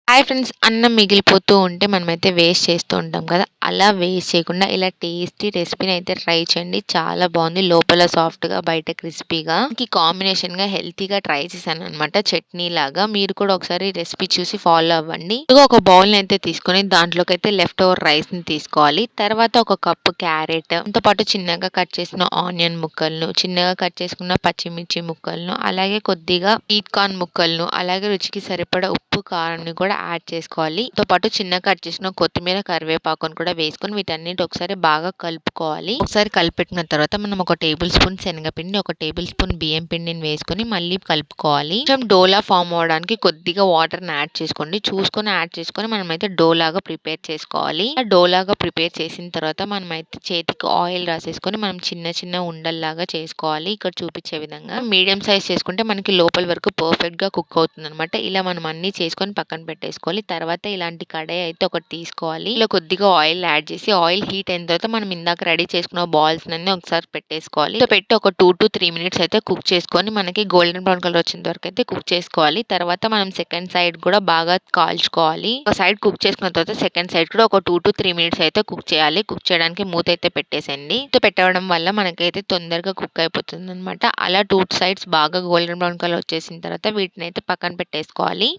Hi friends, అన్నం మిగిలిపోతూ ఉంటే మనమైతే వేస్ట్ చేస్తూ ఉంటాం కదా! అలా వేస్ట్ చేయకుండా ఇలా టేస్టీ రెసిపీని అయితే ట్రై చేయండి. చాలా బాగుంది. లోపల సాఫ్ట్‌గా, బయట క్రిస్పీగా. కాంబినేషన్‌గా హెల్తీగా ట్రై చేశాననమాట చట్నీ లాగా. మీరు కూడా ఒకసారి రెసిపీ చూసి ఫాలో అవ్వండి. ముందుగా ఒక బౌల్‌ని అయితే తీసుకొని దాంట్లోకైతే లెఫ్ట్ ఓవర్ రైస్‌ని తీసుకోవాలి. తర్వాత ఒక కప్పు క్యారెట్, దాంతో పాటు చిన్నగా కట్ చేసిన ఆనియన్ ముక్కలను, చిన్నగా కట్ చేసుకున్న పచ్చిమిర్చి ముక్కలను, అలాగే కొద్దిగా స్వీట్ కార్న్ ముక్కలను, అలాగే రుచికి సరిపడా ఉప్పు, కారంని కూడా యాడ్ చేసుకోవాలి. తో పాటు చిన్నగా కట్ చేసిన కొత్తిమీర, కరివేపాకును కూడా వేసుకొని వీటన్నిటి ఒకసారి బాగా కలుపుకోవాలి. ఒకసారి కలిపెట్టిన తర్వాత మనం ఒక టేబుల్ స్పూన్ శనగపిండి, ఒక టేబుల్ స్పూన్ బియ్యం పిండిని వేసుకొని మళ్ళీ కలుపుకోవాలి. కొంచెం డోలా ఫామ్ అవడానికి కొద్దిగా వాటర్‌ని యాడ్ చేసుకోండి. చూసుకొని యాడ్ చేసుకొని మనమైతే డోలాగా ప్రిపేర్ చేసుకోవాలి. ఆ డోలాగా ప్రిపేర్ చేసిన తర్వాత మనమైతే చేతికి ఆయిల్ రాసేసుకొని మనం చిన్న చిన్న ఉండల్లాగా చేసుకోవాలి. ఇక్కడ చూపించే విధంగా మీడియం సైజ్ చేసుకుంటే మనకి లోపల వరకు పర్ఫెక్ట్‌గా కుక్ అవుతుందనమాట. ఇలా మనం అన్నీ చేసుకొని పక్కన పెట్టేసుకోవాలి. తర్వాత ఇలాంటి కడాయి అయితే ఒకటి తీసుకోవాలి. ఇలా కొద్దిగా ఆయిల్ యాడ్ చేసి ఆయిల్ హీట్ అయిన తర్వాత మనం ఇందాక రెడీ చేసుకున్న బాల్స్ అన్ని ఒకసారి పెట్టేసుకోవాలి. ఇలా పెట్టి ఒక 2-3 మినిట్స్ అయితే కుక్ చేసుకొని మనకి గోల్డెన్ బ్రౌన్ కలర్ వచ్చేంత వరకు అయితే కుక్ చేసుకోవాలి. తర్వాత మనం సెకండ్ సైడ్ కూడా బాగా కాల్చుకోవాలి. ఒక సైడ్ కుక్ చేసుకున్న తర్వాత సెకండ్ సైడ్ కూడా ఒక 2-3 మినిట్స్ అయితే కుక్ చేయాలి. కుక్ చేయడానికి మూత అయితే పెట్టేసేయండి. మూత పెట్టడం వల్ల మనకైతే తొందరగా కుక్ అయిపోతుంది అనమాట. అలా 2 సైడ్స్ బాగా గోల్డెన్ బ్రౌన్ కలర్ వచ్చేసిన తర్వాత వీటిని అయితే పక్కన పెట్టేసుకోవాలి.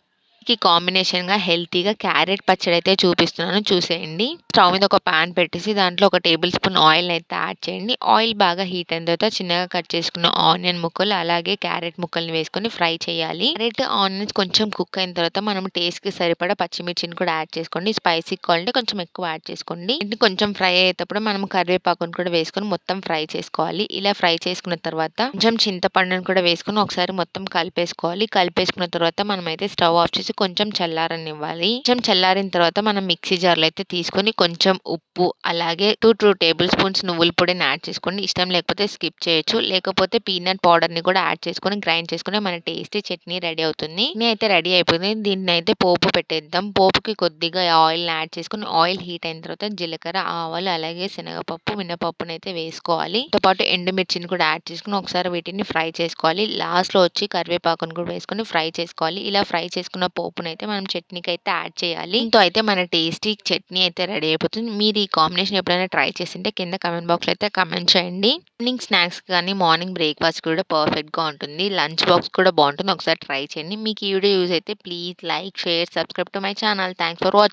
కాంబినేషన్‌గా హెల్తీగా క్యారెట్ పచ్చడి అయితే చూపిస్తున్నాను, చూసేయండి. స్టవ్ మీద ఒక పాన్ పెట్టేసి దాంట్లో ఒక టేబుల్ స్పూన్ ఆయిల్‌ని అయితే యాడ్ చేయండి. ఆయిల్ బాగా హీట్ అయిన తర్వాత చిన్నగా కట్ చేసుకున్న ఆనియన్ ముక్కలు, అలాగే క్యారెట్ ముక్కల్ని వేసుకొని ఫ్రై చేయాలి. క్యారెట్, ఆనియన్స్ కొంచెం కుక్ అయిన తర్వాత మనం టేస్ట్‌కి సరిపడా పచ్చిమిర్చిని కూడా యాడ్ చేసుకోండి. స్పైసీ కావాలంటే కొంచెం ఎక్కువ యాడ్ చేసుకోండి. ఇది కొంచెం ఫ్రై అయ్యేటప్పుడు మనం కరివేపాకును కూడా వేసుకొని మొత్తం ఫ్రై చేసుకోవాలి. ఇలా ఫ్రై చేసుకున్న తర్వాత కొంచెం చింతపండును కూడా వేసుకొని ఒకసారి మొత్తం కలిపేసుకోవాలి. కలిపేసుకున్న తర్వాత మనమైతే స్టవ్ ఆఫ్ చేసి కొంచెం చల్లారనివ్వాలి. కొంచెం చల్లారిన తర్వాత మనం మిక్సీ జార్‌లో అయితే తీసుకొని కొంచెం ఉప్పు, అలాగే 2 టేబుల్ స్పూన్స్ నువ్వుల పొడిని యాడ్ చేసుకోండి. ఇష్టం లేకపోతే స్కిప్ చేయొచ్చు. లేకపోతే పీనట్ పౌడర్‌ని కూడా యాడ్ చేసుకొని గ్రైండ్ చేసుకుంటే మన టేస్టీ చట్నీ రెడీ అవుతుంది. చట్నీ అయితే రెడీ అయిపోయింది. దీన్నైతే పోపు పెట్టేద్దాం. పోపుకి కొద్దిగా ఆయిల్‌ని యాడ్ చేసుకొని ఆయిల్ హీట్ అయిన తర్వాత జీలకర్ర, ఆవాలు, అలాగే శనగపప్పు, మినపప్పునైతే వేసుకోవాలి. తో పాటు ఎండుమిర్చిని కూడా యాడ్ చేసుకొని ఒకసారి వీటిని ఫ్రై చేసుకోవాలి. లాస్ట్‌లో వచ్చి కరివేపాకును కూడా వేసుకొని ఫ్రై చేసుకోవాలి. ఇలా ఫ్రై చేసుకున్న పోపునైతే మనం చట్నీకి అయితే యాడ్ చేయాలి. దీంతో అయితే మన టేస్టీ చట్నీ అయితే రెడీ అయిపోతుంది. మీరు ఈ కాంబినేషన్ ఎప్పుడైనా ట్రై చేసింటే కింద కామెంట్ బాక్స్‌లో అయితే కామెంట్ చేయండి. ఈవినింగ్ స్నాక్స్ కానీ, మార్నింగ్ బ్రేక్‌ఫాస్ట్ కూడా పర్ఫెక్ట్‌గా ఉంటుంది. లంచ్ బాక్స్ కూడా బాగుంటుంది. ఒకసారి ట్రై చేయండి. మీకు ఈ వీడియో యూజ్ అయితే please like, share, subscribe to my channel. Thanks for watching.